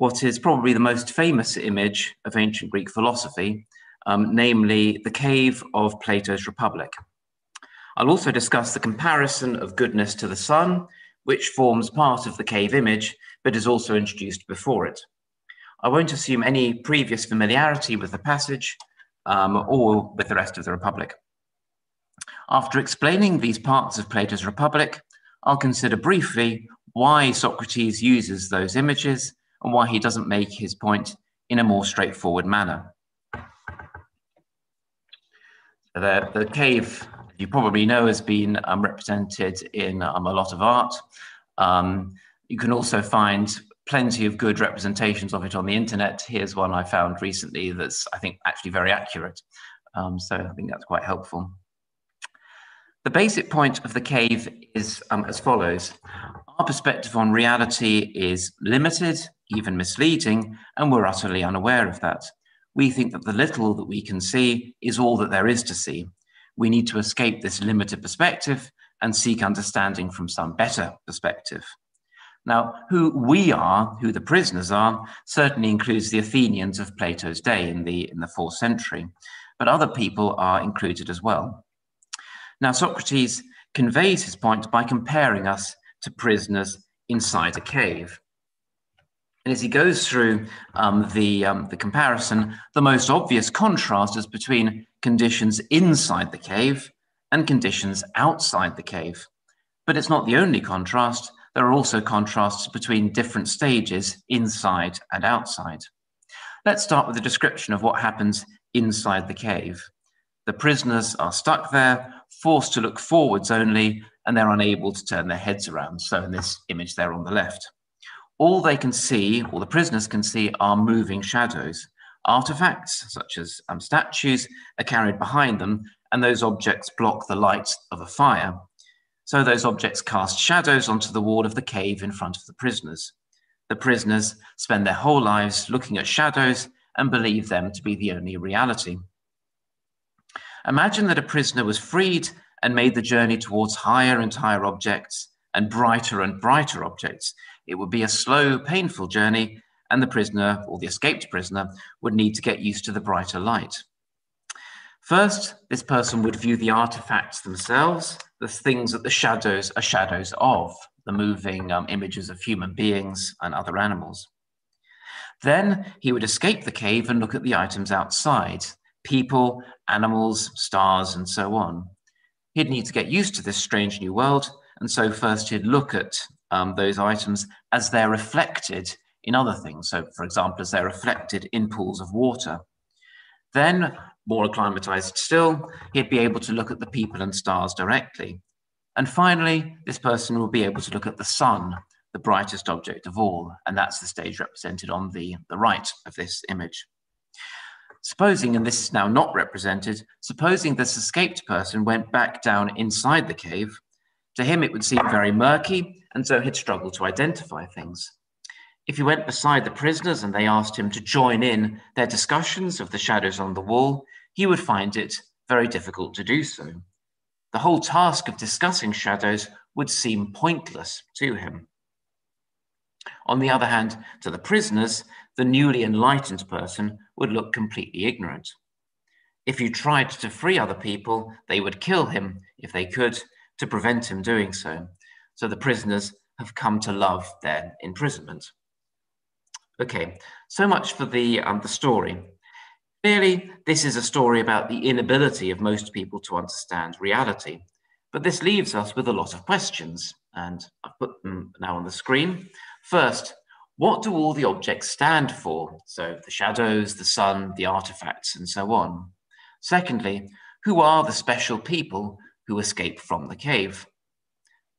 what is probably the most famous image of ancient Greek philosophy, namely the cave of Plato's Republic. I'll also discuss the comparison of goodness to the sun, which forms part of the cave image, but is also introduced before it. I won't assume any previous familiarity with the passage or with the rest of the Republic. After explaining these parts of Plato's Republic, I'll consider briefly why Socrates uses those images and why he doesn't make his point in a more straightforward manner. The cave, you probably know, has been represented in a lot of art. You can also find plenty of good representations of it on the internet. Here's one I found recently that's, I think, actually very accurate. So I think that's quite helpful. The basic point of the cave is as follows. Our perspective on reality is limited, even misleading, and we're utterly unaware of that. We think that the little that we can see is all that there is to see. We need to escape this limited perspective and seek understanding from some better perspective. Now, who we are, who the prisoners are, certainly includes the Athenians of Plato's day in the 4th century, but other people are included as well. Now, Socrates conveys his point by comparing us to prisoners inside a cave. And as he goes through the comparison, the most obvious contrast is between conditions inside the cave and conditions outside the cave. But it's not the only contrast. There are also contrasts between different stages inside and outside. Let's start with a description of what happens inside the cave. The prisoners are stuck there, forced to look forwards only, and they're unable to turn their heads around. So in this image there on the left, all they can see, all the prisoners can see, are moving shadows. Artifacts, such as statues, are carried behind them, and those objects block the light of a fire. So those objects cast shadows onto the wall of the cave in front of the prisoners. The prisoners spend their whole lives looking at shadows and believe them to be the only reality. Imagine that a prisoner was freed and made the journey towards higher and higher objects and brighter objects. It would be a slow, painful journey, and the prisoner, or the escaped prisoner, would need to get used to the brighter light. First, this person would view the artifacts themselves, the things that the shadows are shadows of, the moving images of human beings and other animals. Then he would escape the cave and look at the items outside, people, animals, stars, and so on. He'd need to get used to this strange new world, and so first he'd look at those items as they're reflected in other things. So, for example, as they're reflected in pools of water. Then, more acclimatized still, he'd be able to look at the people and stars directly. And finally, this person will be able to look at the sun, the brightest object of all, and that's the stage represented on the right of this image. Supposing, and this is now not represented, supposing this escaped person went back down inside the cave, to him it would seem very murky, and so he'd struggle to identify things. If he went beside the prisoners and they asked him to join in their discussions of the shadows on the wall, he would find it very difficult to do so. The whole task of discussing shadows would seem pointless to him. On the other hand, to the prisoners, the newly enlightened person would look completely ignorant. If you tried to free other people, they would kill him if they could to prevent him doing so. So the prisoners have come to love their imprisonment. Okay, so much for the story. Clearly, this is a story about the inability of most people to understand reality. But this leaves us with a lot of questions, and I've put them now on the screen. First, what do all the objects stand for? So the shadows, the sun, the artifacts, and so on. Secondly, who are the special people who escape from the cave?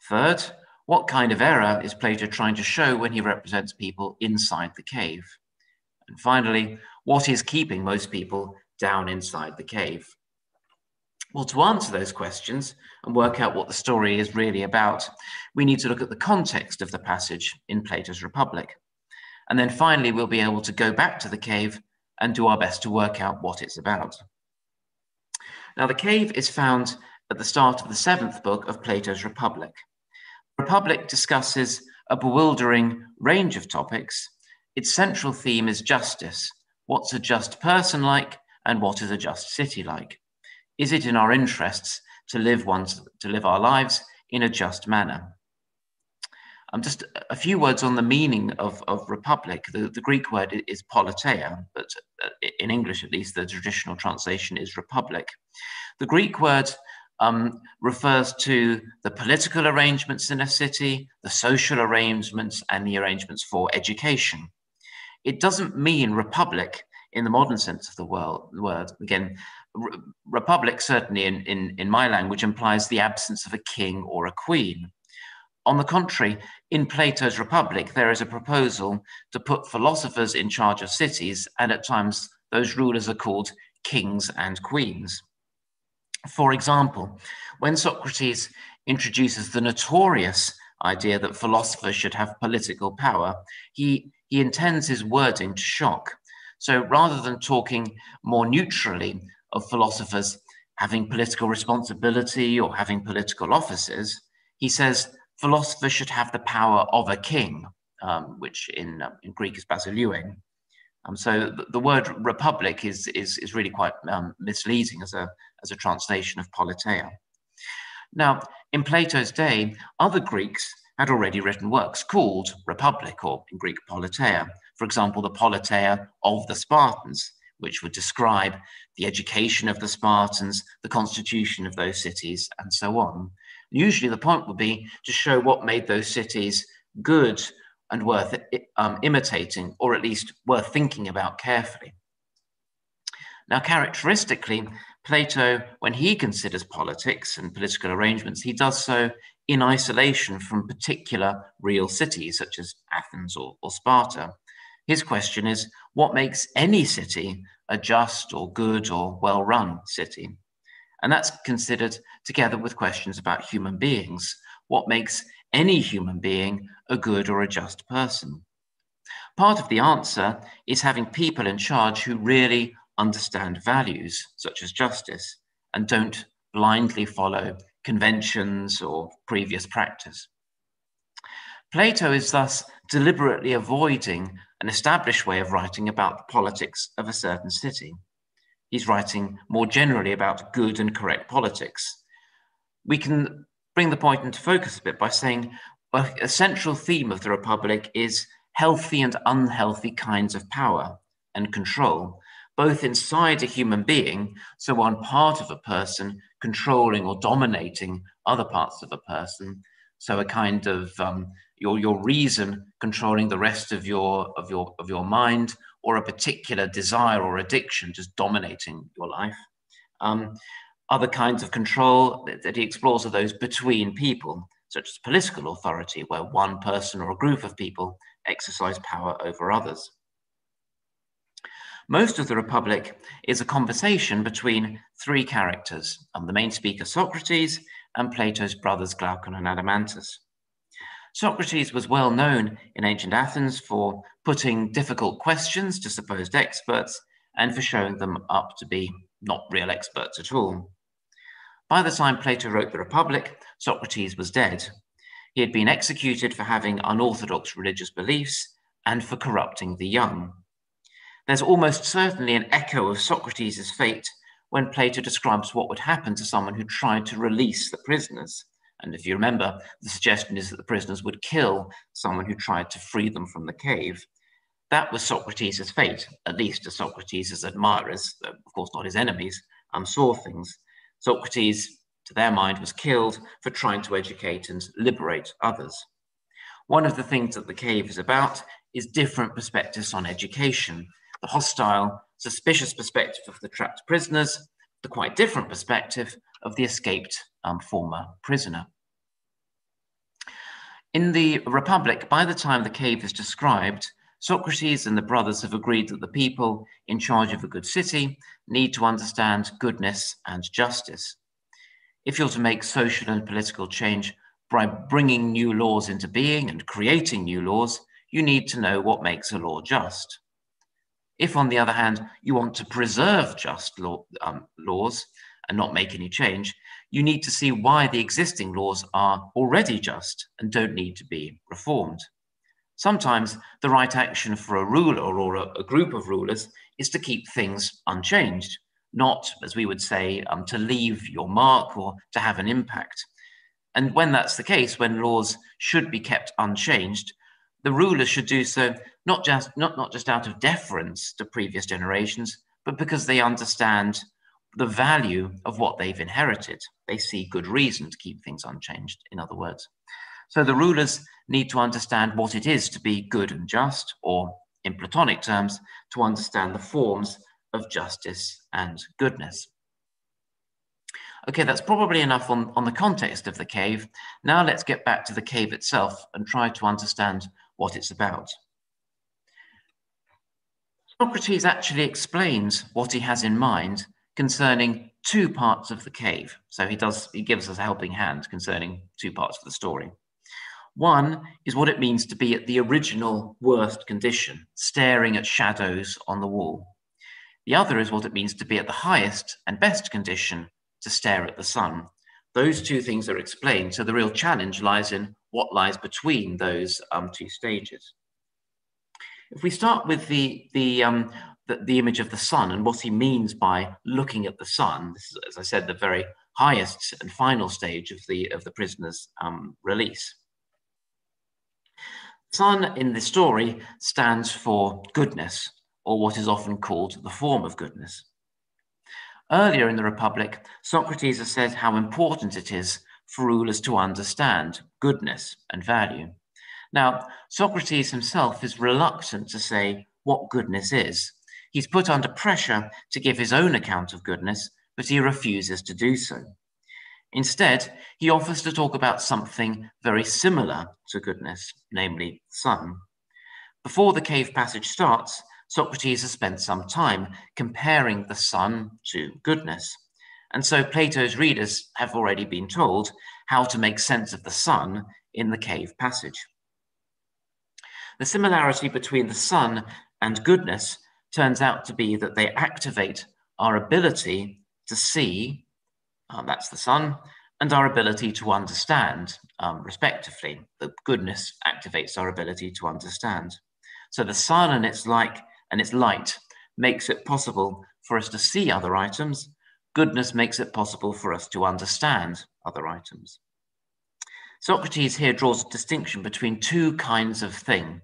Third, what kind of error is Plato trying to show when he represents people inside the cave? And finally, what is keeping most people down inside the cave? Well, to answer those questions and work out what the story is really about, we need to look at the context of the passage in Plato's Republic. And then finally, we'll be able to go back to the cave and do our best to work out what it's about. Now, the cave is found at the start of the 7th book of Plato's Republic. The Republic discusses a bewildering range of topics, Its central theme is justice. What's a just person like, and what is a just city like? Is it in our interests to live our lives in a just manner? Just a few words on the meaning of republic. The Greek word is politeia, but in English, at least, the traditional translation is republic. The Greek word refers to the political arrangements in a city, the social arrangements, and the arrangements for education. It doesn't mean republic in the modern sense of the word. Again, republic, certainly in my language, implies the absence of a king or a queen. On the contrary, in Plato's Republic, there is a proposal to put philosophers in charge of cities, and at times those rulers are called kings and queens. For example, when Socrates introduces the notorious idea that philosophers should have political power, he intends his wording to shock. So rather than talking more neutrally of philosophers having political responsibility or having political offices, he says philosophers should have the power of a king, which in Greek is basileuen. So the word republic is really quite misleading as a translation of politeia. Now, in Plato's day, other Greeks had already written works called Republic, or in Greek politeia. For example, the Politeia of the Spartans, which would describe the education of the Spartans, the constitution of those cities, and so on. Usually the point would be to show what made those cities good and worth imitating, or at least worth thinking about carefully. Now, characteristically, Plato, when he considers politics and political arrangements, he does so in isolation from particular real cities, such as Athens or Sparta. His question is, what makes any city a just or good or well-run city? And that's considered together with questions about human beings. What makes any human being a good or a just person? Part of the answer is having people in charge who really understand values, such as justice, and don't blindly follow conventions or previous practice. Plato is thus deliberately avoiding an established way of writing about the politics of a certain city. He's writing more generally about good and correct politics. We can bring the point into focus a bit by saying a central theme of the Republic is healthy and unhealthy kinds of power and control, both inside a human being, so one part of a person controlling or dominating other parts of a person, so a kind of your reason controlling the rest of your mind, or a particular desire or addiction just dominating your life. Other kinds of control that he explores are those between people, such as political authority, where one person or a group of people exercise power over others. Most of the Republic is a conversation between three characters, the main speaker Socrates and Plato's brothers Glaucon and Adeimantus. Socrates was well known in ancient Athens for putting difficult questions to supposed experts and for showing them up to be not real experts at all. By the time Plato wrote the Republic, Socrates was dead. He had been executed for having unorthodox religious beliefs and for corrupting the young. There's almost certainly an echo of Socrates' fate when Plato describes what would happen to someone who tried to release the prisoners. And if you remember, the suggestion is that the prisoners would kill someone who tried to free them from the cave. That was Socrates' fate, at least as Socrates' admirers, of course not his enemies, saw things. Socrates, to their mind, was killed for trying to educate and liberate others. One of the things that the cave is about is different perspectives on education. The hostile, suspicious perspective of the trapped prisoners, the quite different perspective of the escaped former prisoner. In the Republic, by the time the cave is described, Socrates and the brothers have agreed that the people in charge of a good city need to understand goodness and justice. If you're to make social and political change by bringing new laws into being and creating new laws, you need to know what makes a law just. If, on the other hand, you want to preserve just laws and not make any change, you need to see why the existing laws are already just and don't need to be reformed. Sometimes the right action for a ruler or a group of rulers is to keep things unchanged, not, as we would say, to leave your mark or to have an impact. And when that's the case, when laws should be kept unchanged, the rulers should do so not just out of deference to previous generations, but because they understand the value of what they've inherited. They see good reason to keep things unchanged, in other words. So the rulers need to understand what it is to be good and just, or in Platonic terms, to understand the forms of justice and goodness. Okay, that's probably enough on the context of the cave. Now let's get back to the cave itself and try to understand what it's about. Socrates actually explains what he has in mind concerning two parts of the cave. So he gives us a helping hand concerning two parts of the story. One is what it means to be at the original worst condition, staring at shadows on the wall. The other is what it means to be at the highest and best condition, to stare at the sun. Those two things are explained, so the real challenge lies in what lies between those two stages. If we start with the image of the sun and what he means by looking at the sun, this is, as I said, the very highest and final stage of the prisoner's release. Sun in the story stands for goodness, or what is often called the form of goodness. Earlier in the Republic, Socrates has said how important it is for rulers to understand goodness and value. Now, Socrates himself is reluctant to say what goodness is. He's put under pressure to give his own account of goodness, but he refuses to do so. Instead, he offers to talk about something very similar to goodness, namely the sun. Before the cave passage starts, Socrates has spent some time comparing the sun to goodness. And so Plato's readers have already been told how to make sense of the sun in the cave passage. The similarity between the sun and goodness turns out to be that they activate our ability to see, that's the sun, and our ability to understand, respectively. The goodness activates our ability to understand. So the sun and its light makes it possible for us to see other items. Goodness makes it possible for us to understand other items. Socrates here draws a distinction between two kinds of thing.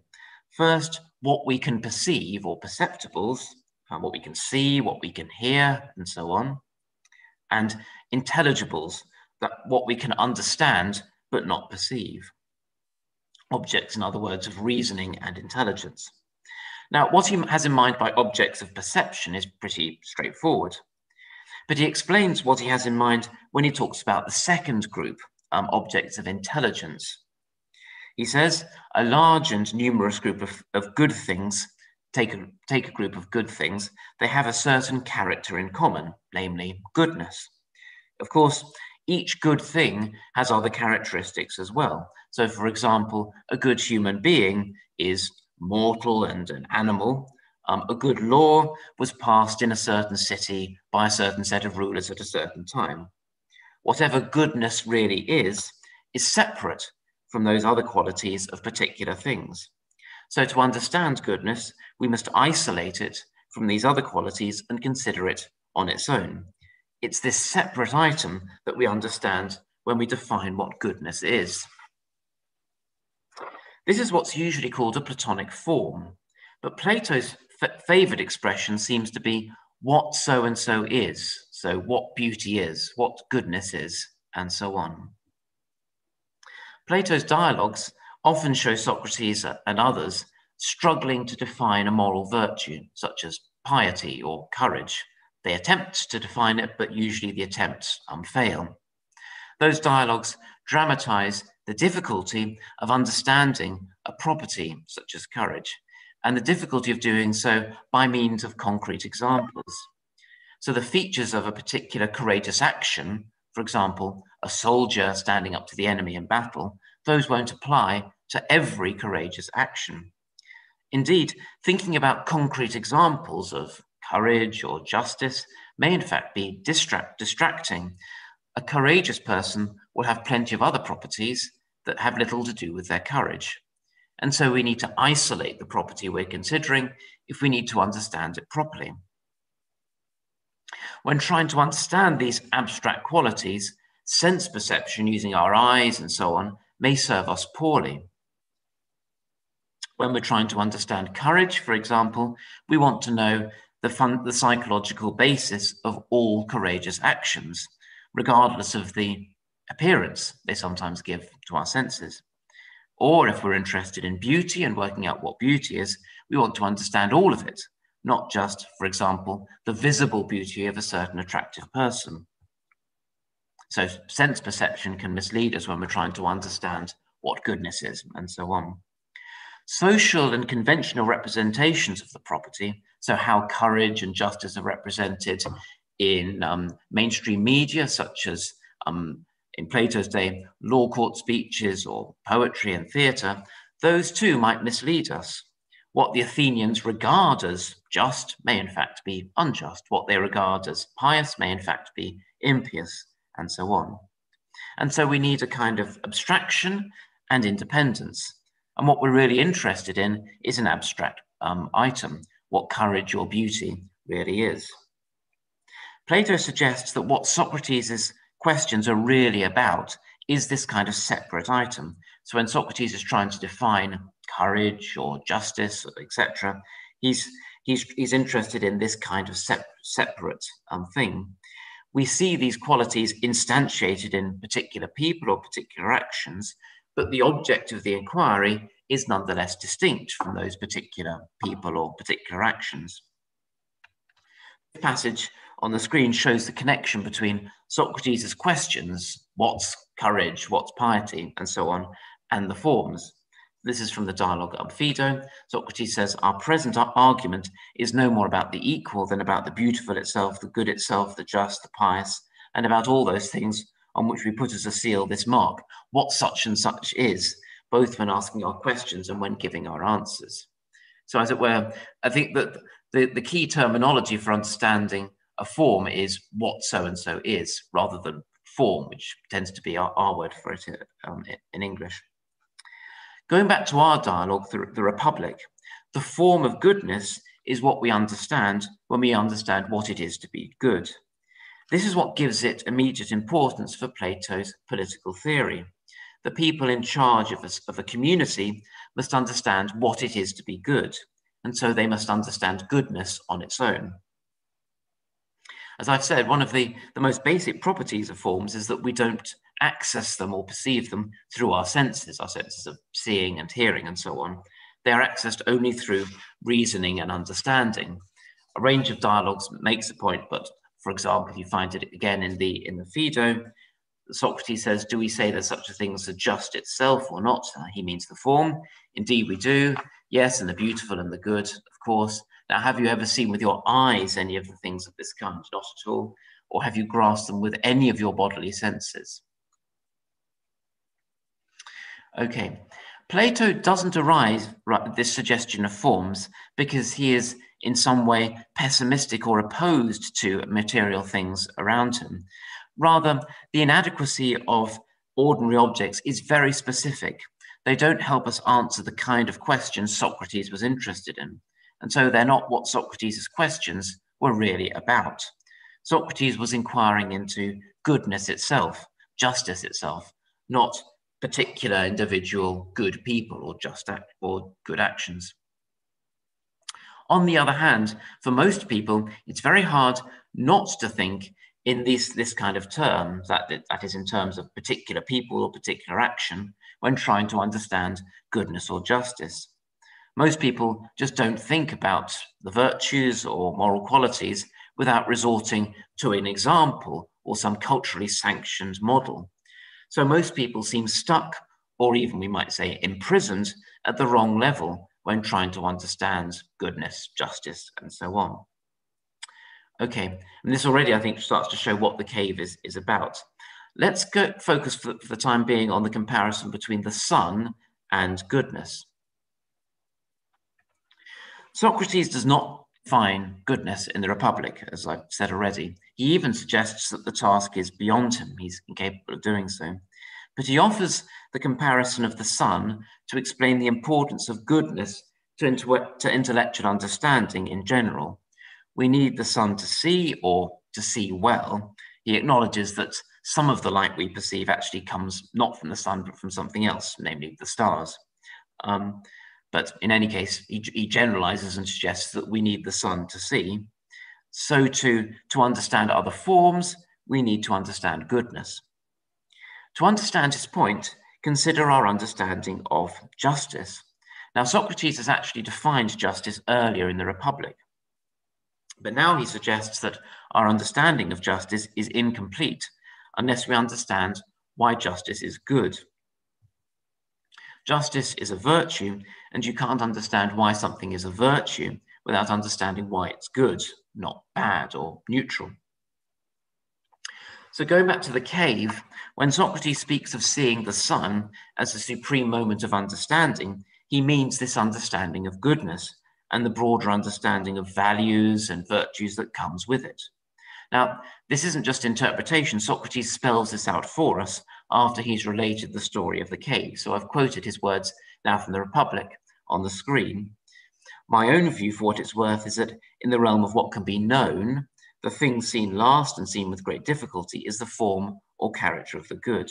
First, what we can perceive, or perceptibles, what we can see, what we can hear, and so on. And intelligibles, what we can understand but not perceive. Objects, in other words, of reasoning and intelligence. Now, what he has in mind by objects of perception is pretty straightforward. But he explains what he has in mind when he talks about the second group, objects of intelligence. He says, a large and numerous group of good things, take a group of good things, they have a certain character in common, namely goodness. Of course, each good thing has other characteristics as well. So, for example, a good human being is mortal and an animal. A good law was passed in a certain city by a certain set of rulers at a certain time. Whatever goodness really is separate from those other qualities of particular things. So to understand goodness, we must isolate it from these other qualities and consider it on its own. It's this separate item that we understand when we define what goodness is. This is what's usually called a Platonic form, but Plato's favored expression seems to be what so-and-so is, so what beauty is, what goodness is, and so on. Plato's dialogues often show Socrates and others struggling to define a moral virtue, such as piety or courage. They attempt to define it, but usually the attempts fail. Those dialogues dramatize the difficulty of understanding a property such as courage, and the difficulty of doing so by means of concrete examples. So the features of a particular courageous action, for example, a soldier standing up to the enemy in battle, those won't apply to every courageous action. Indeed, thinking about concrete examples of courage or justice may in fact be distracting. A courageous person will have plenty of other properties that have little to do with their courage. And so we need to isolate the property we're considering if we need to understand it properly. When trying to understand these abstract qualities, sense perception using our eyes and so on may serve us poorly. When we're trying to understand courage, for example, we want to know the psychological basis of all courageous actions, regardless of the appearance they sometimes give to our senses. Or if we're interested in beauty and working out what beauty is, we want to understand all of it, not just, for example, the visible beauty of a certain attractive person. So sense perception can mislead us when we're trying to understand what goodness is, and so on. Social and conventional representations of the property, so how courage and justice are represented in mainstream media, such as in Plato's day, law court speeches or poetry and theatre, those too might mislead us. What the Athenians regard as just may in fact be unjust. What they regard as pious may in fact be impious, and so on. And so we need a kind of abstraction and independence. And what we're really interested in is an abstract item, what courage or beauty really is. Plato suggests that what Socrates' questions are really about is this kind of separate item. So when Socrates is trying to define courage or justice, etc., he's interested in this kind of separate thing. We see these qualities instantiated in particular people or particular actions, but the object of the inquiry is nonetheless distinct from those particular people or particular actions. The passage on the screen shows the connection between Socrates' questions, what's courage, what's piety, and so on, and the forms. This is from the dialogue Ab Fido. Socrates says, our present argument is no more about the equal than about the beautiful itself, the good itself, the just, the pious, and about all those things on which we put as a seal this mark, what such and such is, both when asking our questions and when giving our answers. So as it were, I think that the key terminology for understanding a form is what so-and-so is, rather than form, which tends to be our word for it in English. Going back to our dialogue, the Republic, the form of goodness is what we understand when we understand what it is to be good. This is what gives it immediate importance for Plato's political theory. The people in charge of a community must understand what it is to be good, and so they must understand goodness on its own. As I've said, one of the most basic properties of forms is that we don't access them or perceive them through our senses of seeing and hearing and so on. They are accessed only through reasoning and understanding. A range of dialogues makes the point, but for example, you find it again in the Phaedo. Socrates says, do we say there's such a thing as the just itself or not? He means the form. Indeed we do. Yes, and the beautiful and the good, of course. Now, have you ever seen with your eyes any of the things of this kind? Not at all. Or have you grasped them with any of your bodily senses? Okay, Plato doesn't arise this suggestion of forms because he is in some way pessimistic or opposed to material things around him. Rather, the inadequacy of ordinary objects is very specific. They don't help us answer the kind of questions Socrates was interested in. And so they're not what Socrates' questions were really about. Socrates was inquiring into goodness itself, justice itself, not particular individual good people or or good actions. On the other hand, for most people, it's very hard not to think in this kind of terms, that is in terms of particular people or particular action, when trying to understand goodness or justice. Most people just don't think about the virtues or moral qualities without resorting to an example or some culturally sanctioned model. So most people seem stuck, or even we might say imprisoned, at the wrong level when trying to understand goodness, justice, and so on. Okay, and this already, I think, starts to show what the cave is about. Let's focus for the time being on the comparison between the sun and goodness. Socrates does not define goodness in the Republic, as I've said already. He even suggests that the task is beyond him. He's incapable of doing so. But he offers the comparison of the sun to explain the importance of goodness to intellectual understanding in general. We need the sun to see, or to see well. He acknowledges that some of the light we perceive actually comes not from the sun, but from something else, namely the stars. But in any case, he generalizes and suggests that we need the sun to see. So to understand other forms, we need to understand goodness. To understand his point, consider our understanding of justice. Now, Socrates has actually defined justice earlier in the Republic, but now he suggests that our understanding of justice is incomplete unless we understand why justice is good. Justice is a virtue, and you can't understand why something is a virtue without understanding why it's good, not bad or neutral. So going back to the cave, when Socrates speaks of seeing the sun as the supreme moment of understanding, he means this understanding of goodness and the broader understanding of values and virtues that comes with it. Now, this isn't just interpretation. Socrates spells this out for us after he's related the story of the cave. So I've quoted his words now from the Republic on the screen. My own view, for what it's worth, is that in the realm of what can be known, the thing seen last and seen with great difficulty is the form or character of the good.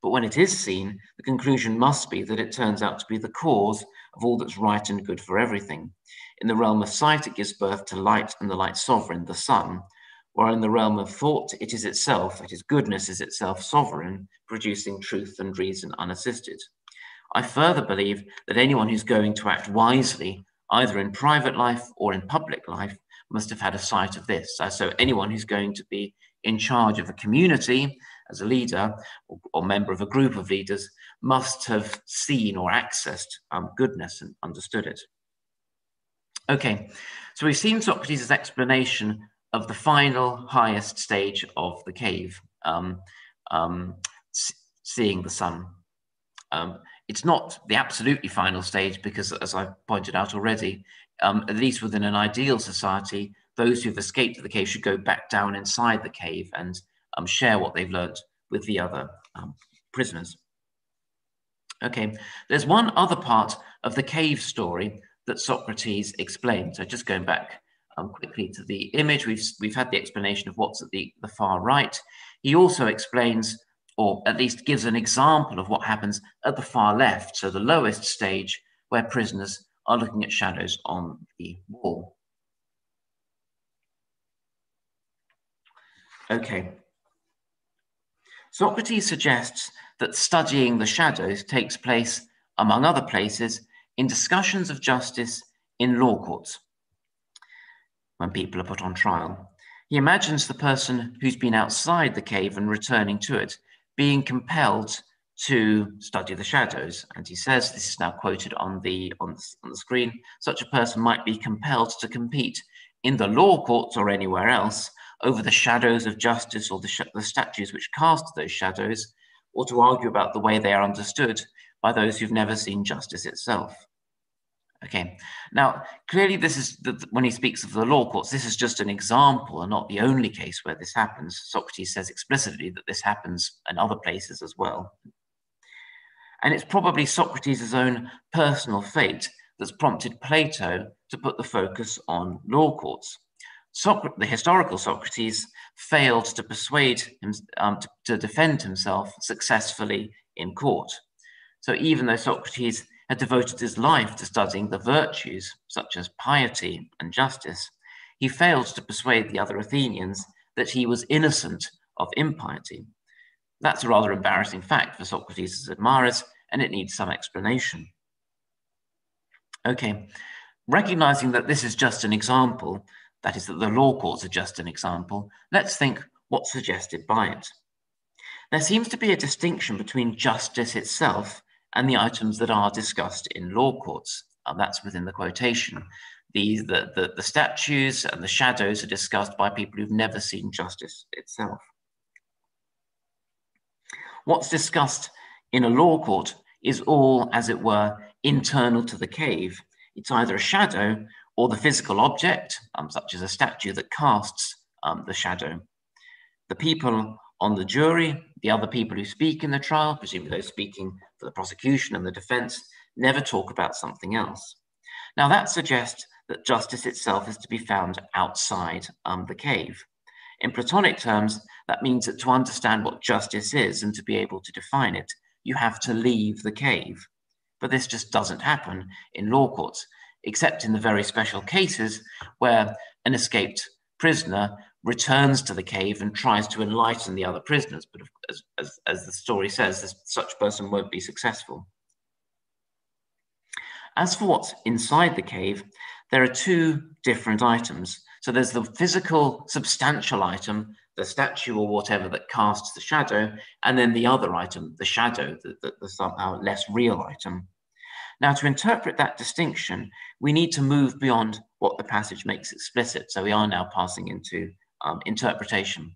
But when it is seen, the conclusion must be that it turns out to be the cause of all that's right and good for everything. In the realm of sight, it gives birth to light and the light sovereign, the sun, while in the realm of thought, it is itself, that is, goodness is itself sovereign, producing truth and reason unassisted. I further believe that anyone who's going to act wisely, either in private life or in public life, must have had a sight of this. So anyone who's going to be in charge of a community as a leader or member of a group of leaders must have seen or accessed goodness and understood it. Okay, so we've seen Socrates' explanation of the final highest stage of the cave, seeing the sun. It's not the absolutely final stage because, as I've pointed out already, at least within an ideal society, those who've escaped the cave should go back down inside the cave and share what they've learned with the other prisoners. Okay, there's one other part of the cave story that Socrates explained. So just going back quickly to the image, we've had the explanation of what's at the far right. He also explains, or at least gives an example of what happens at the far left, so the lowest stage where prisoners are looking at shadows on the wall. Okay. Socrates suggests that studying the shadows takes place, among other places, in discussions of justice in law courts, when people are put on trial. He imagines the person who's been outside the cave and returning to it being compelled to study the shadows. And he says, this is now quoted on the screen, such a person might be compelled to compete in the law courts or anywhere else over the shadows of justice or the statues which cast those shadows, or to argue about the way they are understood by those who've never seen justice itself. Okay, now clearly this is, when he speaks of the law courts, this is just an example and not the only case where this happens. Socrates says explicitly that this happens in other places as well. And it's probably Socrates' own personal fate that's prompted Plato to put the focus on law courts. The historical Socrates failed to persuade him to defend himself successfully in court. So even though Socrates had devoted his life to studying the virtues, such as piety and justice, he failed to persuade the other Athenians that he was innocent of impiety. That's a rather embarrassing fact for Socrates' admirers, and it needs some explanation. Okay, recognizing that this is just an example, that is, that the law courts are just an example, let's think what's suggested by it. There seems to be a distinction between justice itself and the items that are discussed in law courts. That's within the quotation. The statues and the shadows are discussed by people who've never seen justice itself. What's discussed in a law court is all, as it were, internal to the cave. It's either a shadow or the physical object, such as a statue that casts the shadow. The people on the jury, The other people who speak in the trial, presumably those speaking for the prosecution and the defense, never talk about something else. Now that suggests that justice itself is to be found outside the cave. In Platonic terms, that means that to understand what justice is and to be able to define it, you have to leave the cave. But this just doesn't happen in law courts, except in the very special cases where an escaped prisoner returns to the cave and tries to enlighten the other prisoners. But as the story says, such person won't be successful. As for what's inside the cave, there are two different items. So there's the physical, substantial item, the statue or whatever that casts the shadow, and then the other item, the shadow, the somehow less real item. Now, to interpret that distinction, we need to move beyond what the passage makes explicit. So we are now passing into interpretation.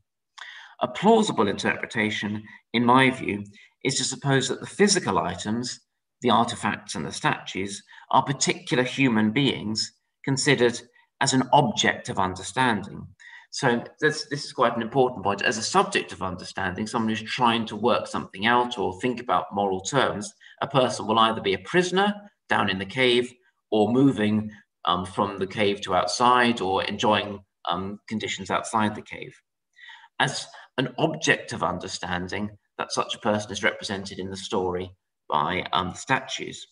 A plausible interpretation, in my view, is to suppose that the physical items, the artifacts and the statues, are particular human beings considered as an object of understanding. So this is quite an important point. As a subject of understanding, someone who's trying to work something out or think about moral terms, a person will either be a prisoner down in the cave or moving from the cave to outside or enjoying conditions outside the cave. As an object of understanding, that such a person is represented in the story by statues.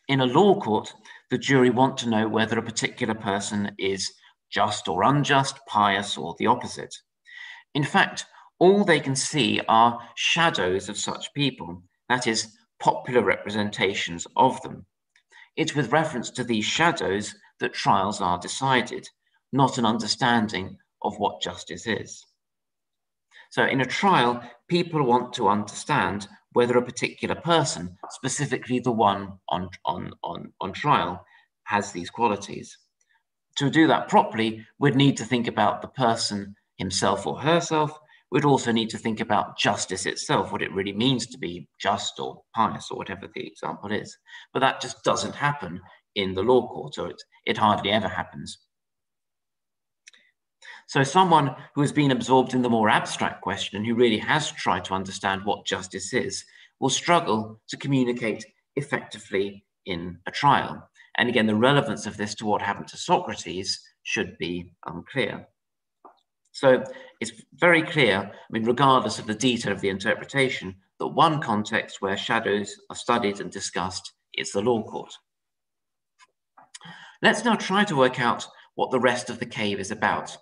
In a law court, the jury want to know whether a particular person is just or unjust, pious or the opposite. In fact, all they can see are shadows of such people, that is, popular representations of them. It's with reference to these shadows that trials are decided, not an understanding of what justice is. So in a trial, people want to understand whether a particular person, specifically the one on trial, has these qualities. To do that properly, we'd need to think about the person himself or herself. We'd also need to think about justice itself, what it really means to be just or pious or whatever the example is. But that just doesn't happen in the law court, or it hardly ever happens. So someone who has been absorbed in the more abstract question and who really has tried to understand what justice is will struggle to communicate effectively in a trial. And again, the relevance of this to what happened to Socrates should be unclear. So it's very clear, regardless of the detail of the interpretation, that one context where shadows are studied and discussed is the law court. Let's now try to work out what the rest of the cave is about.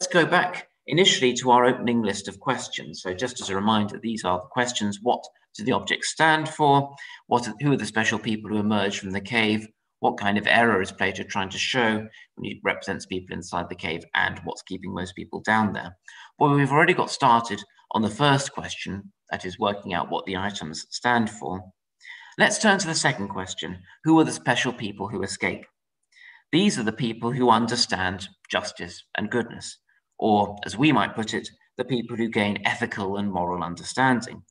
Let's go back initially to our opening list of questions. So just as a reminder, these are the questions: what do the objects stand for? Who are the special people who emerge from the cave? What kind of error is Plato trying to show when he represents people inside the cave? And what's keeping most people down there? Well, we've already got started on the first question, that is working out what the items stand for. Let's turn to the second question. Who are the special people who escape? These are the people who understand justice and goodness, or as we might put it, the people who gain ethical and moral understanding.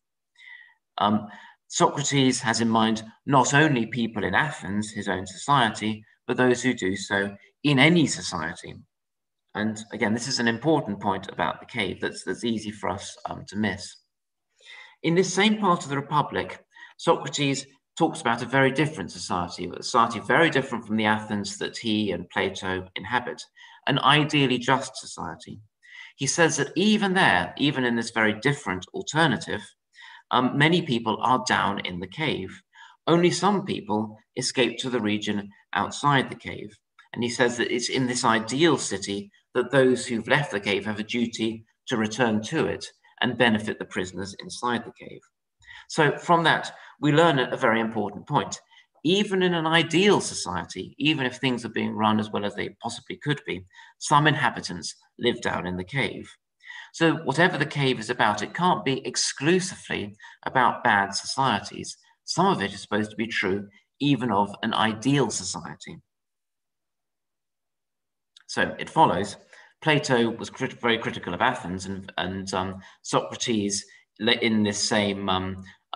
Socrates has in mind not only people in Athens, his own society, but those who do so in any society. And again, this is an important point about the cave that's easy for us to miss. In this same part of the Republic, Socrates talks about a very different society, a society very different from the Athens that he and Plato inhabit, an ideally just society. He says that even there, even in this very different alternative, many people are down in the cave. Only some people escape to the region outside the cave. And he says that it's in this ideal city that those who've left the cave have a duty to return to it and benefit the prisoners inside the cave. So from that, we learn a very important point. Even in an ideal society, even if things are being run as well as they possibly could be, some inhabitants live down in the cave. So whatever the cave is about, it can't be exclusively about bad societies. Some of it is supposed to be true even of an ideal society. So it follows, Plato was very critical of Athens, and Socrates, in this same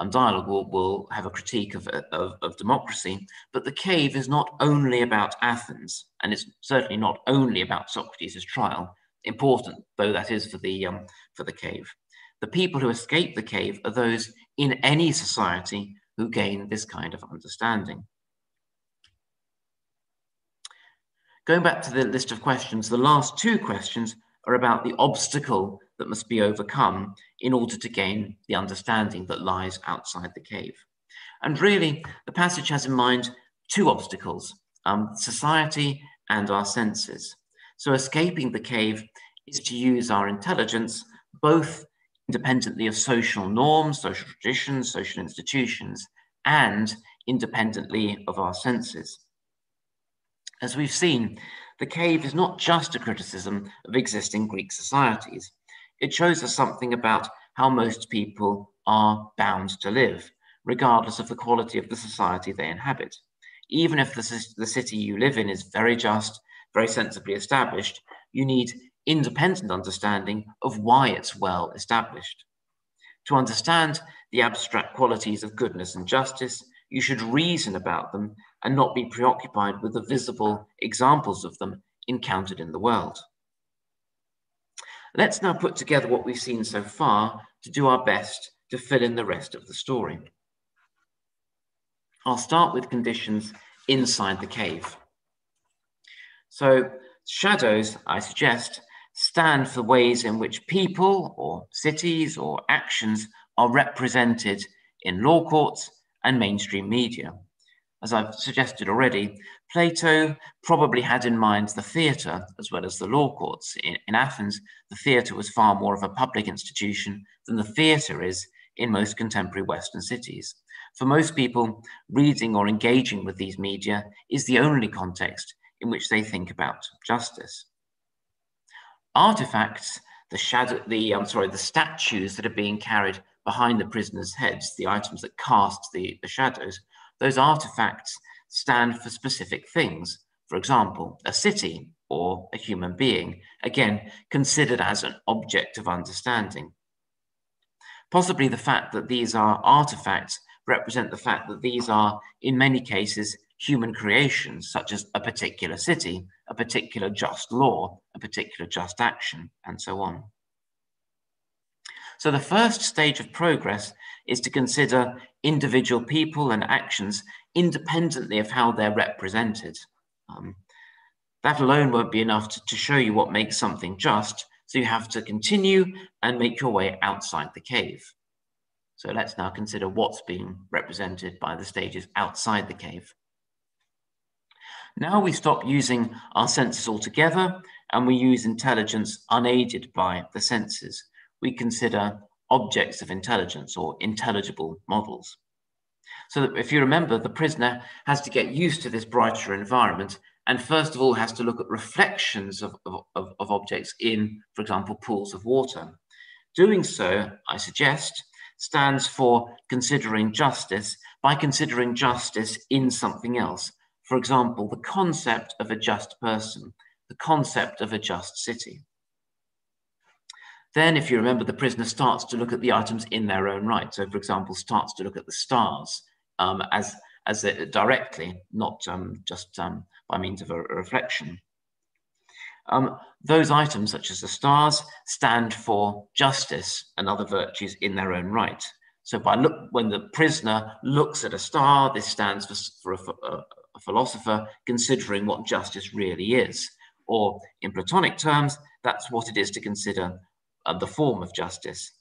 dialogue, will have a critique of democracy. But the cave is not only about Athens, and it's certainly not only about Socrates' trial, important though that is for the cave. The people who escape the cave are those in any society who gain this kind of understanding. Going back to the list of questions, the last two questions are about the obstacle that must be overcome in order to gain the understanding that lies outside the cave. And really, the passage has in mind two obstacles, society and our senses. So escaping the cave is to use our intelligence both independently of social norms, social traditions, social institutions, and independently of our senses. As we've seen, the cave is not just a criticism of existing Greek societies. It shows us something about how most people are bound to live, regardless of the quality of the society they inhabit. Even if the city you live in is very just, very sensibly established, you need independent understanding of why it's well established. To understand the abstract qualities of goodness and justice, you should reason about them and not be preoccupied with the visible examples of them encountered in the world. Let's now put together what we've seen so far to do our best to fill in the rest of the story. I'll start with conditions inside the cave. So shadows, I suggest, stand for ways in which people or cities or actions are represented in law courts and mainstream media. As I've suggested already, Plato probably had in mind the theatre as well as the law courts. In Athens, the theatre was far more of a public institution than the theatre is in most contemporary Western cities. For most people, reading or engaging with these media is the only context in which they think about justice. Artifacts, the statues that are being carried behind the prisoners' heads, the items that cast the shadows, those artifacts stand for specific things. For example, a city or a human being, again, considered as an object of understanding. Possibly the fact that these are artifacts represent the fact that these are, in many cases, human creations, such as a particular city, a particular just law, a particular just action, and so on. So the first stage of progress is to consider individual people and actions independently of how they're represented. That alone won't be enough to show you what makes something just, so you have to continue and make your way outside the cave. So let's now consider what's being represented by the stages outside the cave. Now we stop using our senses altogether and we use intelligence unaided by the senses. We consider objects of intelligence or intelligible models. So that if you remember, the prisoner has to get used to this brighter environment and first of all has to look at reflections of objects in, for example, pools of water. Doing so, I suggest, stands for considering justice by considering justice in something else. For example, the concept of a just person, the concept of a just city. Then, if you remember, the prisoner starts to look at the items in their own right. So, for example, starts to look at the stars as directly, not just by means of a reflection. Those items, such as the stars, stand for justice and other virtues in their own right. So, when the prisoner looks at a star, this stands for a philosopher considering what justice really is. Or, in Platonic terms, that's what it is to consider the form of justice,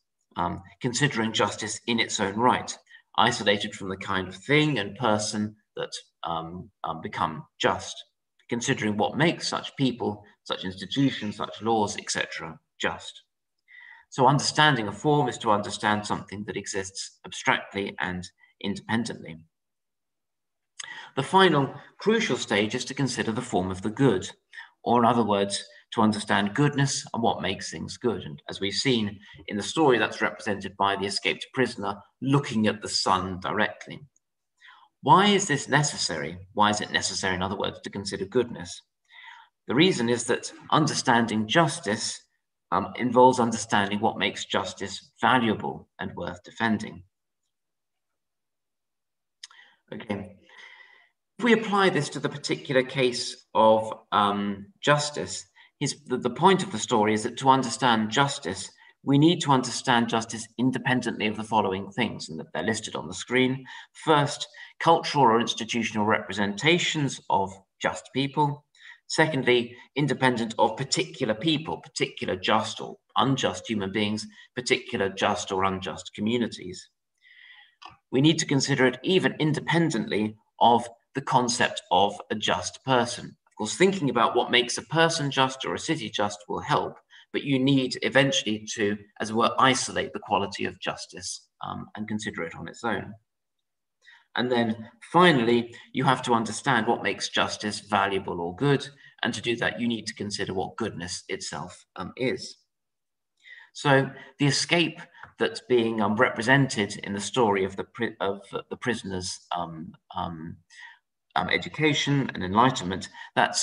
considering justice in its own right, isolated from the kind of thing and person that become just, considering what makes such people, such institutions, such laws, etc., just. So understanding a form is to understand something that exists abstractly and independently. The final crucial stage is to consider the form of the good, or in other words, to understand goodness and what makes things good. And as we've seen in the story, that's represented by the escaped prisoner looking at the sun directly. Why is this necessary? Why is it necessary, in other words, to consider goodness? The reason is that understanding justice involves understanding what makes justice valuable and worth defending. Okay. If we apply this to the particular case of justice, the point of the story is that to understand justice, we need to understand justice independently of the following things, and that they're listed on the screen. First, cultural or institutional representations of just people. Secondly, independent of particular people, particular just or unjust human beings, particular just or unjust communities. We need to consider it even independently of the concept of a just person. Of course, thinking about what makes a person just or a city just will help, but you need eventually to, as it were, isolate the quality of justice and consider it on its own. And then finally, you have to understand what makes justice valuable or good. And to do that, you need to consider what goodness itself is. So the escape that's being represented in the story of the prisoner's education and enlightenment, that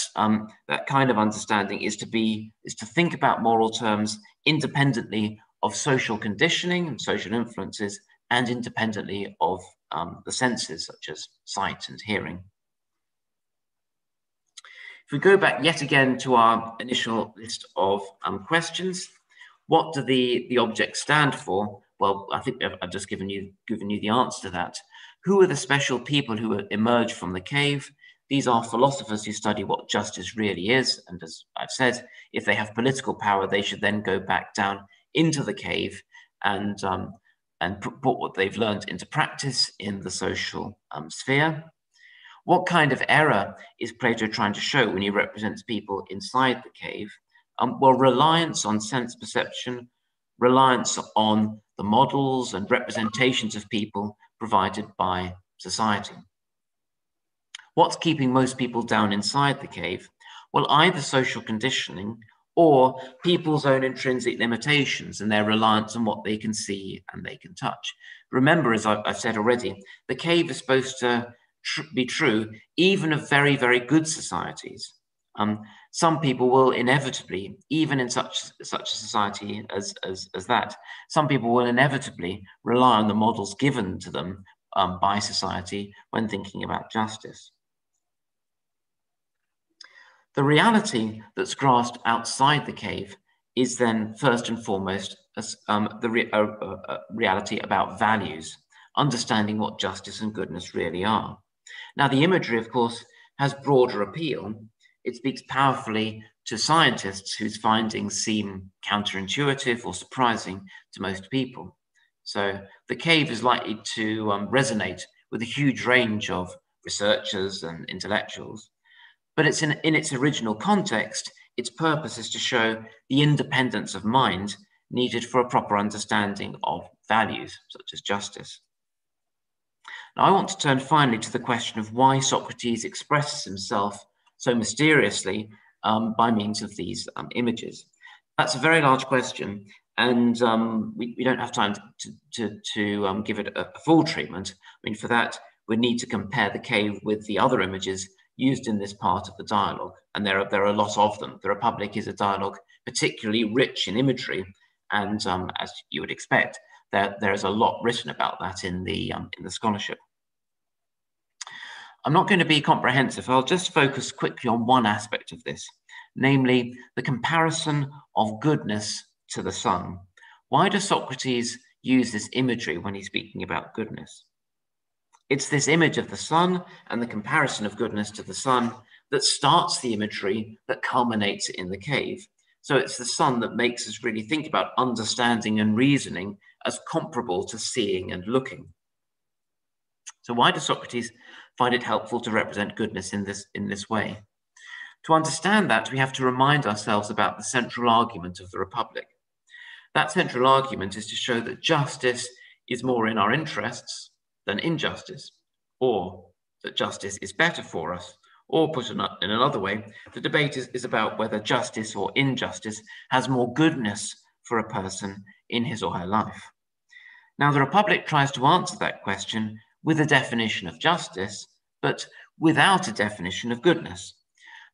kind of understanding is to think about moral terms independently of social conditioning and social influences, and independently of the senses such as sight and hearing. If we go back yet again to our initial list of questions, what do the objects stand for? Well, I think I've just given you the answer to that. Who are the special people who emerge from the cave? These are philosophers who study what justice really is. And as I've said, if they have political power, they should then go back down into the cave and put what they've learned into practice in the social sphere. What kind of error is Plato trying to show when he represents people inside the cave? Well, reliance on sense perception, reliance on the models and representations of people provided by society. What's keeping most people down inside the cave? Well, either social conditioning or people's own intrinsic limitations and their reliance on what they can see and they can touch. Remember, as I've said already, the cave is supposed to be true even of very, very good societies. Some people will inevitably, even in such a society as that, some people will inevitably rely on the models given to them by society when thinking about justice. The reality that's grasped outside the cave is then first and foremost the reality about values, understanding what justice and goodness really are. Now, the imagery, of course, has broader appeal. It speaks powerfully to scientists whose findings seem counterintuitive or surprising to most people. So the cave is likely to resonate with a huge range of researchers and intellectuals. But it's in its original context, its purpose is to show the independence of mind needed for a proper understanding of values, such as justice. Now, I want to turn finally to the question of why Socrates expresses himself so mysteriously by means of these images. That's a very large question, and we don't have time to give it a full treatment. I mean, for that, we need to compare the cave with the other images used in this part of the dialogue, and there are a lot of them. The Republic is a dialogue particularly rich in imagery, and as you would expect, there is a lot written about that in the scholarship. I'm not going to be comprehensive. I'll just focus quickly on one aspect of this, namely the comparison of goodness to the sun. Why does Socrates use this imagery when he's speaking about goodness? It's this image of the sun and the comparison of goodness to the sun that starts the imagery that culminates in the cave. So it's the sun that makes us really think about understanding and reasoning as comparable to seeing and looking. So why does Socrates find it helpful to represent goodness in this way? To understand that, we have to remind ourselves about the central argument of the Republic. That central argument is to show that justice is more in our interests than injustice, or that justice is better for us, or put in another way, the debate is about whether justice or injustice has more goodness for a person in his or her life. Now, the Republic tries to answer that question with a definition of justice, but without a definition of goodness.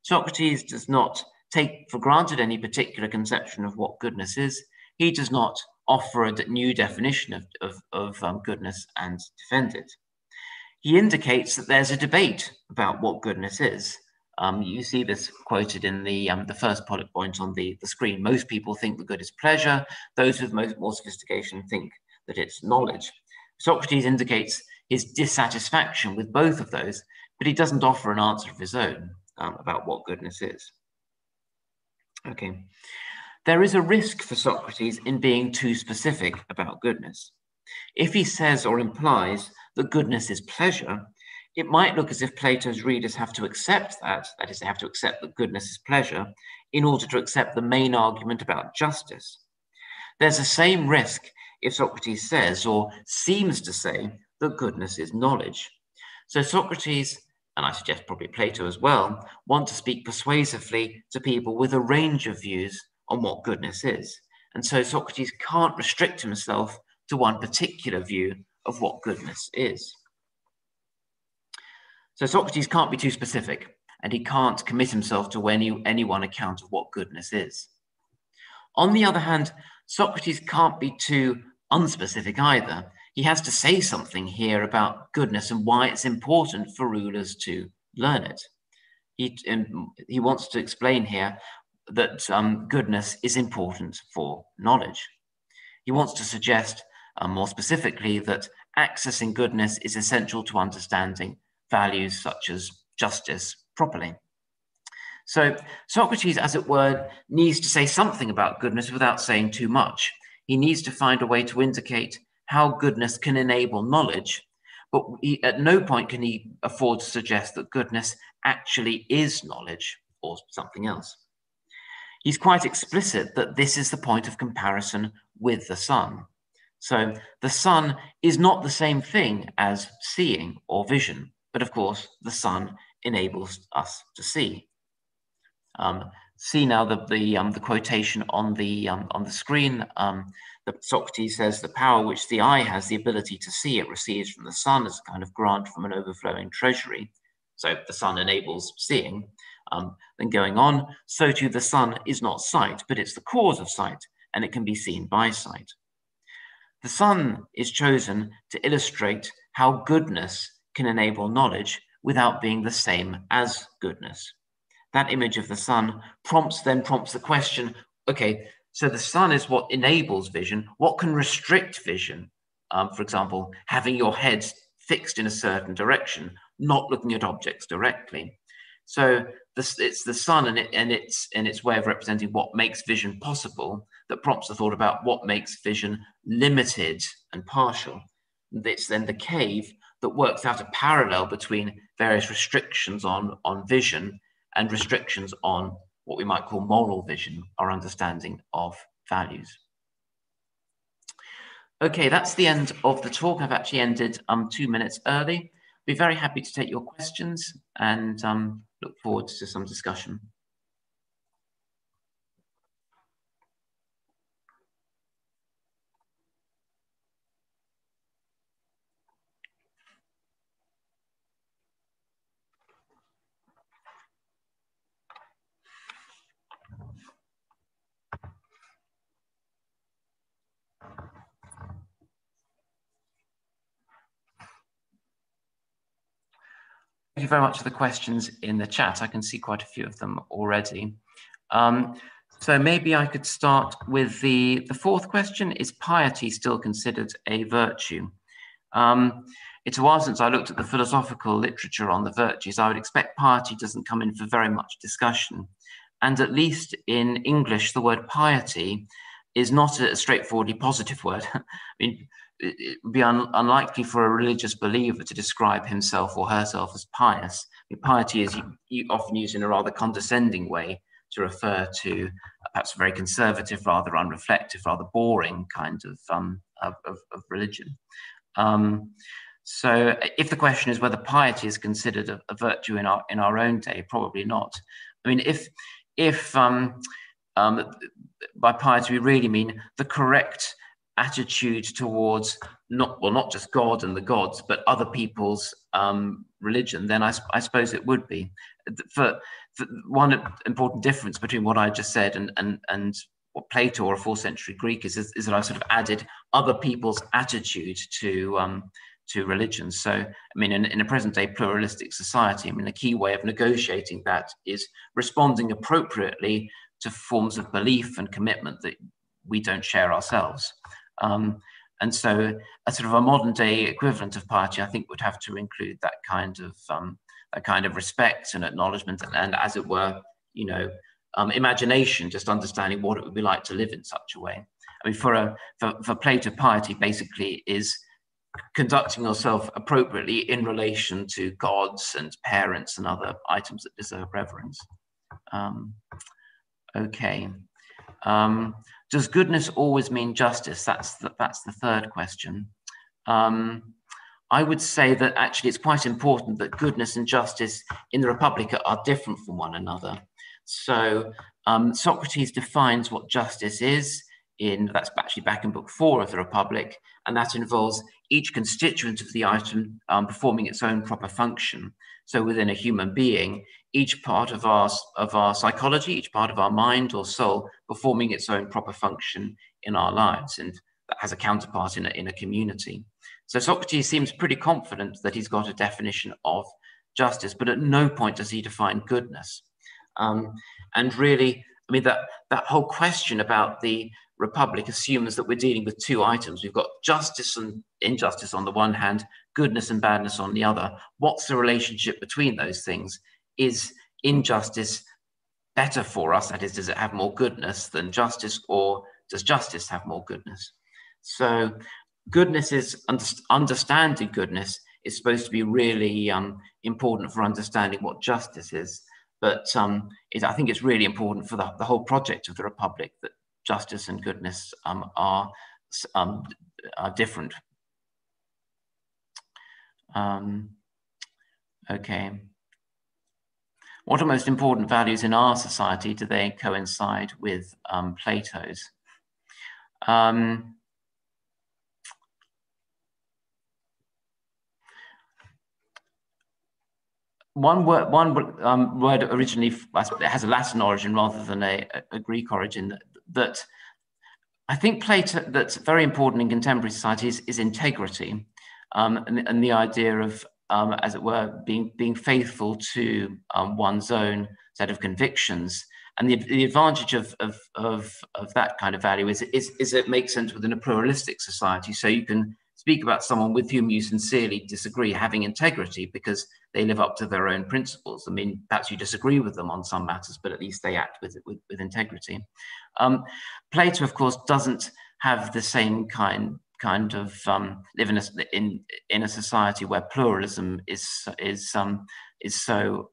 Socrates does not take for granted any particular conception of what goodness is. He does not offer a new definition of goodness and defend it. He indicates that there's a debate about what goodness is, You see this quoted in the first bullet point on the screen. Most people think the good is pleasure. Those with more sophistication think that it's knowledge. Socrates indicates his dissatisfaction with both of those, but he doesn't offer an answer of his own about what goodness is. Okay. There is a risk for Socrates in being too specific about goodness. If he says or implies that goodness is pleasure, it might look as if Plato's readers have to accept that is, they have to accept that goodness is pleasure in order to accept the main argument about justice. There's the same risk if Socrates says or seems to say that goodness is knowledge. So Socrates, and I suggest probably Plato as well, want to speak persuasively to people with a range of views on what goodness is. And so Socrates can't restrict himself to one particular view of what goodness is. So Socrates can't be too specific, and he can't commit himself to any one account of what goodness is. On the other hand, Socrates can't be too unspecific either. He has to say something here about goodness and why it's important for rulers to learn it. He wants to explain here that goodness is important for knowledge. He wants to suggest more specifically that accessing goodness is essential to understanding values such as justice properly. So Socrates, as it were, needs to say something about goodness without saying too much. He needs to find a way to indicate how goodness can enable knowledge, but at no point can he afford to suggest that goodness actually is knowledge or something else. He's quite explicit that this is the point of comparison with the sun. So the sun is not the same thing as seeing or vision, but of course the sun enables us to see. See now the quotation on the screen. That Socrates says the power which the eye has, the ability to see, it receives from the sun as a kind of grant from an overflowing treasury. So the sun enables seeing. Then going on, so too the sun is not sight, but it's the cause of sight, and it can be seen by sight. The sun is chosen to illustrate how goodness can enable knowledge without being the same as goodness. That image of the sun prompts the question, okay, so the sun is what enables vision. What can restrict vision? For example, having your head fixed in a certain direction, not looking at objects directly. So it's the sun and its way of representing what makes vision possible that prompts the thought about what makes vision limited and partial. It's then the cave that works out a parallel between various restrictions on vision and restrictions on what we might call moral vision, our understanding of values. Okay, that's the end of the talk. I've actually ended 2 minutes early. Be very happy to take your questions and look forward to some discussion. Thank you very much for the questions in the chat. I can see quite a few of them already. So maybe I could start with the fourth question. Is piety still considered a virtue? It's a while since I looked at the philosophical literature on the virtues. I would expect piety doesn't come in for very much discussion. And at least in English, the word piety is not a straightforwardly positive word. I mean, it would be unlikely for a religious believer to describe himself or herself as pious. I mean, piety is often used in a rather condescending way to refer to perhaps a very conservative, rather unreflective, rather boring kind of religion. So if the question is whether piety is considered a virtue in our own day, probably not. I mean, if by piety we really mean the correct attitude towards not just God and the gods, but other people's religion, then I suppose it would be. For one important difference between what I just said and what Plato or a 4th century Greek is that I sort of added other people's attitude to religions. So, I mean, in a present-day pluralistic society, I mean, a key way of negotiating that is responding appropriately to forms of belief and commitment that we don't share ourselves. And so a sort of a modern day equivalent of piety, I think, would have to include that kind of respect and acknowledgement and, as it were, you know, imagination, just understanding what it would be like to live in such a way. I mean, for Plato, piety basically is conducting yourself appropriately in relation to gods and parents and other items that deserve reverence. Okay. Does goodness always mean justice? That's the third question. I would say that actually it's quite important that goodness and justice in the Republic are different from one another. So Socrates defines what justice is that's actually back in book 4 of the Republic, and that involves each constituent of the item performing its own proper function. So within a human being, each part of our psychology, each part of our mind or soul performing its own proper function in our lives, and that has a counterpart in a community. So Socrates seems pretty confident that he's got a definition of justice, but at no point does he define goodness. And really, I mean, that whole question about the Republic assumes that we're dealing with two items. We've got justice and injustice on the one hand, goodness and badness on the other. What's the relationship between those things? Is injustice better for us? That is, does it have more goodness than justice, or does justice have more goodness? So goodness is, understanding goodness is supposed to be really important for understanding what justice is. But I think it's really important for the whole project of the Republic that justice and goodness are different. Okay. What are most important values in our society? Do they coincide with Plato's? One word originally has a Latin origin rather than a Greek origin, that I think Plato, that's very important in contemporary societies, is integrity, and the idea of, as it were, being faithful to one's own set of convictions. And the advantage of that kind of value is it makes sense within a pluralistic society. So you can speak about someone with whom you sincerely disagree having integrity because they live up to their own principles. I mean, perhaps you disagree with them on some matters, but at least they act with integrity. Plato, of course, doesn't have the same kind of live in a society where pluralism is so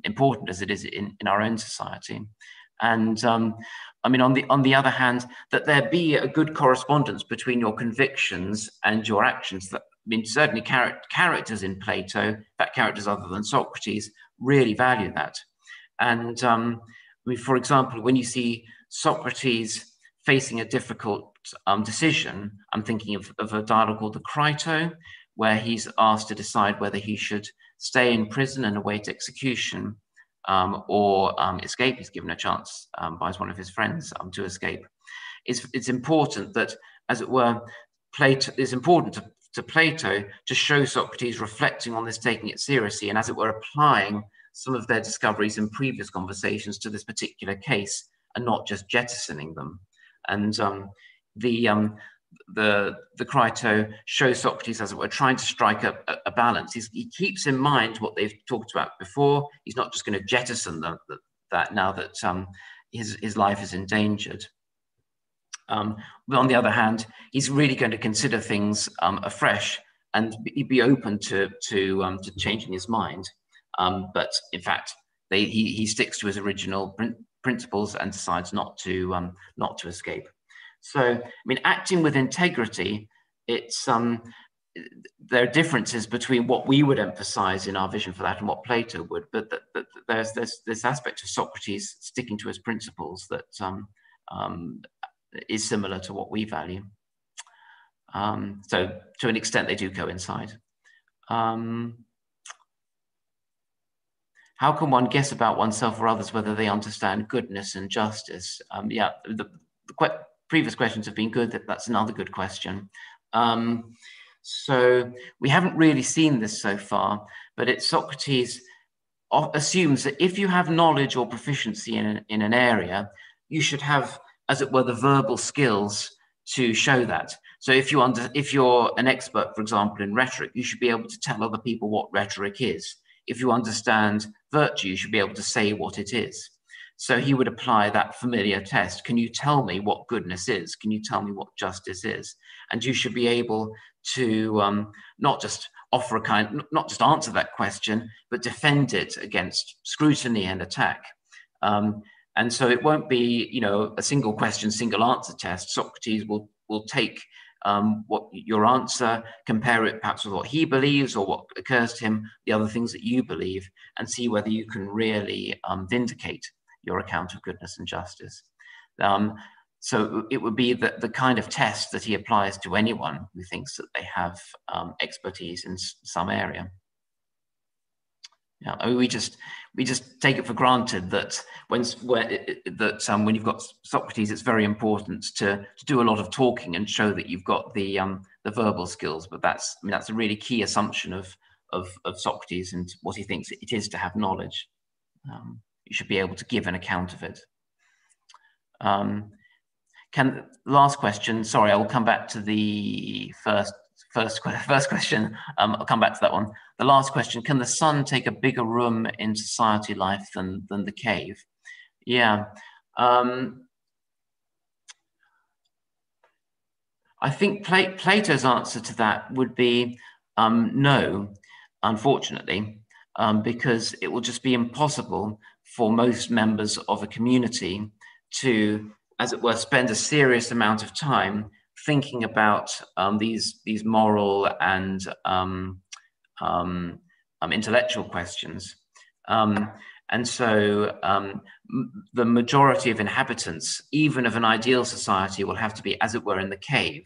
important as it is in our own society. And I mean, on the other hand, that there be a good correspondence between your convictions and your actions. That, I mean, certainly characters in Plato, that characters other than Socrates, really value that. And I mean, for example, when you see Socrates facing a difficult decision, I'm thinking of a dialogue called the Crito, where he's asked to decide whether he should stay in prison and await execution, or escape. He's given a chance by one of his friends to escape. It's important that, as it were, Plato is important to Plato to show Socrates reflecting on this, taking it seriously, and, as it were, applying some of their discoveries in previous conversations to this particular case, and not just jettisoning them. And the Crito shows Socrates, as it were, trying to strike a balance. He keeps in mind what they've talked about before. He's not just going to jettison that now that his life is endangered. But on the other hand, he's really going to consider things afresh and be open to changing his mind. But in fact, he sticks to his original principles and decides not to escape. So, I mean, acting with integrity, it's there are differences between what we would emphasize in our vision for that and what Plato would, but there's this aspect of Socrates sticking to his principles that is similar to what we value. So to an extent, they do coincide. How can one guess about oneself or others whether they understand goodness and justice? Yeah, the previous questions have been good. That's another good question. So we haven't really seen this so far, but Socrates assumes that if you have knowledge or proficiency in an area, you should have, as it were, the verbal skills to show that. So if you're an expert, for example, in rhetoric, you should be able to tell other people what rhetoric is. If you understand virtue, you should be able to say what it is. So he would apply that familiar test. Can you tell me what goodness is? Can you tell me what justice is? And you should be able to not just not just answer that question, but defend it against scrutiny and attack. And so it won't be, a single question, single answer test. Socrates will take what your answer, compare it perhaps with what he believes or what occurs to him, the other things that you believe, and see whether you can really vindicate your account of goodness and justice. So it would be the kind of test that he applies to anyone who thinks that they have expertise in some area. Yeah, we just take it for granted that when you've got Socrates, it's very important to do a lot of talking and show that you've got the verbal skills. But that's a really key assumption of Socrates and what he thinks it is to have knowledge. You should be able to give an account of it. Last question. Sorry, I will come back to the first question. I'll come back to that one. The last question: can the sun take a bigger room in society life than the cave? Yeah. I think Plato's answer to that would be no, unfortunately, because it will just be impossible for most members of a community to, as it were, spend a serious amount of time thinking about these moral and intellectual questions. And so the majority of inhabitants, even of an ideal society, will have to be, as it were, in the cave.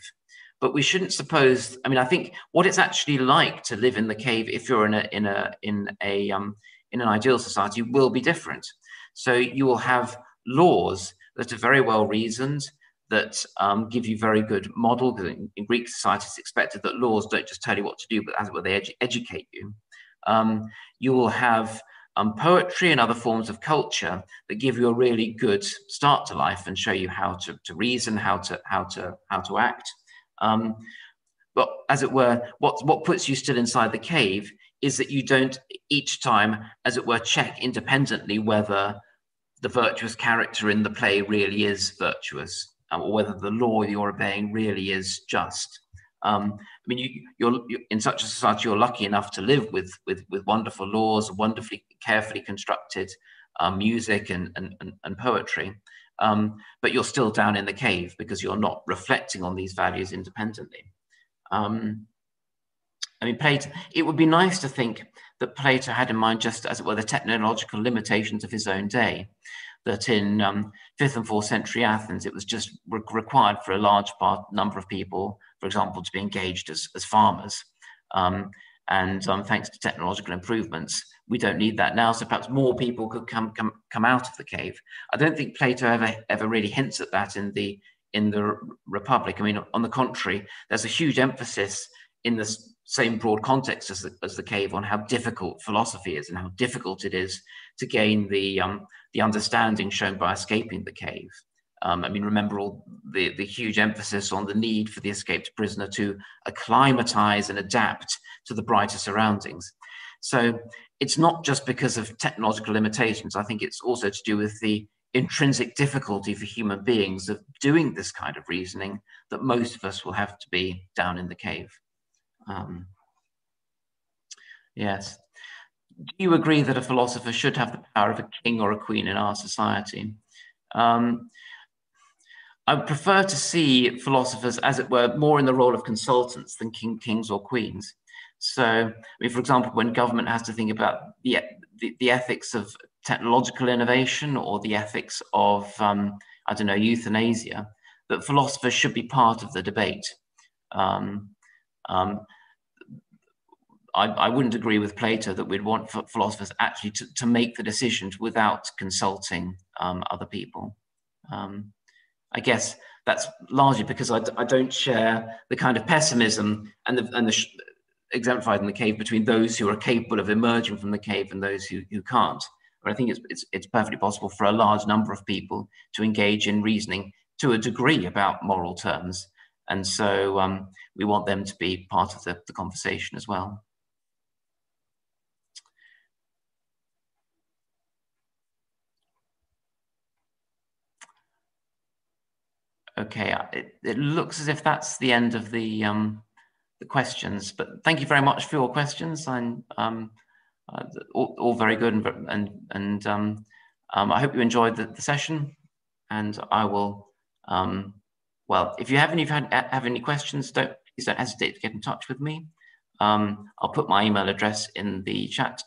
But we shouldn't suppose. I think what it's actually like to live in the cave, if you're in an ideal society, will be different. So you will have laws that are very well reasoned, that give you very good model. Because in Greek society, it's expected that laws don't just tell you what to do, but as it were, they educate you. You will have poetry and other forms of culture that give you a really good start to life and show you how to reason, how to act. But as it were, what puts you still inside the cave is that you don't each time, as it were, check independently whether the virtuous character in the play really is virtuous, or whether the law you're obeying really is just. You're in such a society, you're lucky enough to live with wonderful laws, wonderfully carefully constructed music and poetry, but you're still down in the cave because you're not reflecting on these values independently. Plato, it would be nice to think that Plato had in mind, just as it were, the technological limitations of his own day, that in 5th and 4th century Athens, it was just required for a large number of people, for example, to be engaged as farmers. Thanks to technological improvements, we don't need that now. So perhaps more people could come out of the cave. I don't think Plato ever really hints at that in the Republic. On the contrary, there's a huge emphasis in the same broad context as the cave on how difficult philosophy is and how difficult it is to gain the understanding shown by escaping the cave. Remember all the huge emphasis on the need for the escaped prisoner to acclimatize and adapt to the brighter surroundings. So it's not just because of technological limitations. I think it's also to do with the intrinsic difficulty for human beings of doing this kind of reasoning that most of us will have to be down in the cave. Yes. Do you agree that a philosopher should have the power of a king or a queen in our society? I would prefer to see philosophers, as it were, more in the role of consultants than kings or queens. So, for example, when government has to think about the ethics of technological innovation or the ethics of, euthanasia, that philosophers should be part of the debate. I wouldn't agree with Plato that we'd want philosophers actually to make the decisions without consulting other people. I guess that's largely because I don't share the kind of pessimism and the exemplified in the cave between those who are capable of emerging from the cave and those who can't. But I think it's perfectly possible for a large number of people to engage in reasoning to a degree about moral terms. And so we want them to be part of the conversation as well. Okay, it looks as if that's the end of the questions, but thank you very much for your questions. And all very good, and I hope you enjoyed the session. And I will, well, if you have any questions, please don't hesitate to get in touch with me. I'll put my email address in the chat